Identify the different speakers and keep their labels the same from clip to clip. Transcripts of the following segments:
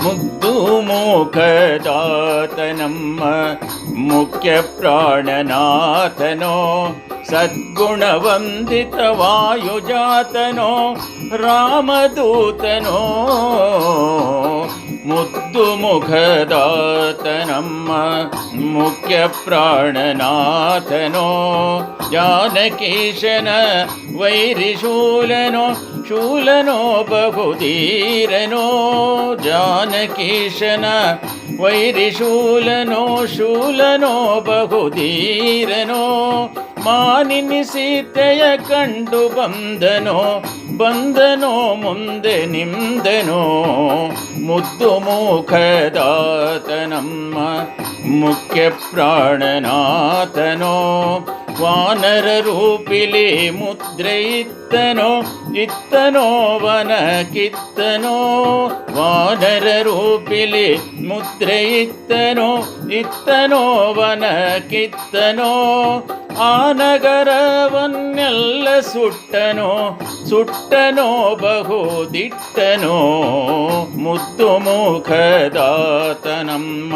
Speaker 1: ಮುದ್ದು ಮುಖದಾತ ನಮ್ಮ ಮುಖ್ಯ ಪ್ರಾಣನಾಥನೋ, ಸದ್ಗುಣವಂದಿತ ವಾಯುಜಾತನೋ, ರಾಮದೂತನೋ. ಮುದ್ದು ಮುಖದಾತ ನಮ್ಮ ಮುಖ್ಯ ಪ್ರಾಣನಾಥನೋ, ಜಾನಕೀಶನ ವೈರಿಶೂಲನೋ, ಶೂಲನೋ ಬಹುಧೀರನೋ. ಜಾನಕೀಶನ ವೈರಿಶೂಲನೋ, ಶೂಲನೋ ಬಹುಧೀರನೋ. ಮಾನಿನಿ ಸೀತೆಯ ಕಂಡು ಬಂದನೋ, ಬಂದನೋ ಮುಂದೆ ನಿಂದನೋ. ಮುದ್ದು ಮುಖದಾತ ನಮ್ಮ ಮುಖ್ಯ ಪ್ರಾಣನಾಥನೋ, ವಾನರ ರೂಪಿಲಿ ಮುದ್ರೆ ಇತ್ತನೋ, ಇತ್ತನೋ ವನ ಕಿತ್ತನೋ. ವಾನರ ರೂಪಿಲಿ ಮುದ್ರೆ ಇತ್ತನೋ, ಇತ್ತನೋ ವನ ಕಿತ್ತನೋ. ಆ ನಗರವನ್ನೆಲ್ಲ ಸುಟ್ಟನೋ, ಸುಟ್ಟನೋ ಬಹುದಿಟ್ಟನೋ. ಮುದ್ದು ಮುಖದಾತ ನಮ್ಮ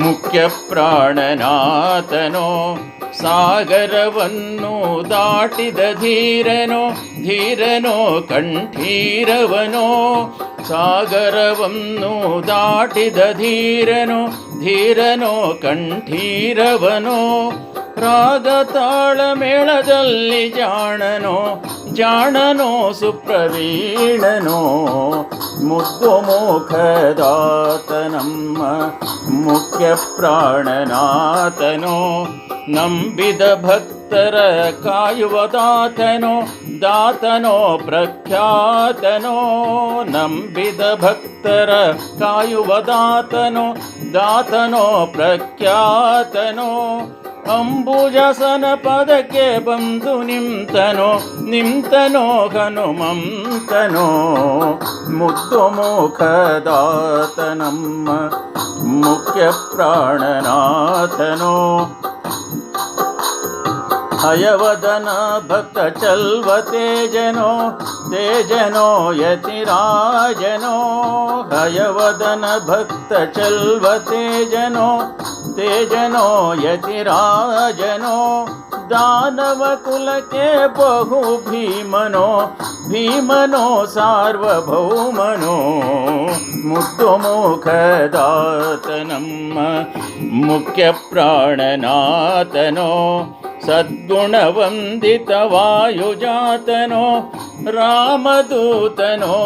Speaker 1: ಮುಖ್ಯ ಪ್ರಾಣನಾಥನೋ, ಸಾಗರವನ್ನು ದಾಟಿದ ಧೀರನೋ, ಧೀರನೋ ಕಂಠೀರವನೋ. ಸಾಗರವನ್ನು ದಾಟಿದ ಧೀರನೋ, ಧೀರನೋ ಕಂಠೀರವನೋ. ರಾಗ ತಾಳ ಮೇಳದಲ್ಲಿ ಜಾಣನೋ, ಜಾಣನೋ ಸುಪ್ರವೀಣನೋ. ಮುದ್ದು ಮುಖದಾತ ನಮ್ಮ ಮುಖ್ಯ ಪ್ರಾಣನಾಥನೋ, ನಂಬಿದ ಭಕ್ತರ ಕಾಯುವ ದಾತನೋ, ದಾತನೋ ಪ್ರಖ್ಯಾತನೋ. ನಂಬಿದ ಭಕ್ತರ ಕಾಯುವ ದಾತನೋ, ದಾತನೋ ಪ್ರಖ್ಯಾತನೋ. ಅಂಬುಜಾಸನ ಪದಕ್ಕೆ ಬಂದು ನಿಂತನೋ, ನಿಂತನೋ ಹನುಮಂತನೋ. ಮುದ್ದು ಮುಖದಾತ ನಮ್ಮ ಮುಖ್ಯ ಪ್ರಾಣನಾಥನೋ, ಹಯವದನ ಭಕ್ತ ಚಲ್ವ ತೇಜನೋ, ತೇಜನೋ ಯತಿರಾಜನೋ. ಹಯವದನ ಭಕ್ತ ಚಲ್ವ ತೇಜನೋ, ತೇಜನೋ ಯತಿರಾಜನೋ. ದಾನವ ಕುಲಕ್ಕೆ ಬಹು ಭೀಮನೋ, ಭೀಮನೋ ಸಾರ್ವಭೌಮನೋ. ಮುದ್ದು ಮುಖದಾತ ನಮ್ಮ ಮುಖ್ಯ ಪ್ರಾಣನಾಥನೋ, ಸದ್ಗುಣವಂದಿತ ವಾಯುಜಾತನೋ, ರಾಮದೂತನೋ.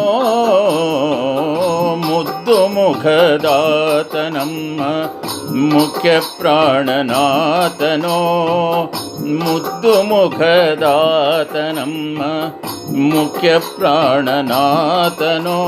Speaker 1: ಮುದ್ದು ಮುಖದಾತ ನಮ್ಮ ಮುಖ್ಯ ಪ್ರಾಣನಾಥನೋ, ಮುದ್ದು ಮುಖದಾತ ನಮ್ಮ ಮುಖ್ಯ ಪ್ರಾಣನಾಥನೋ.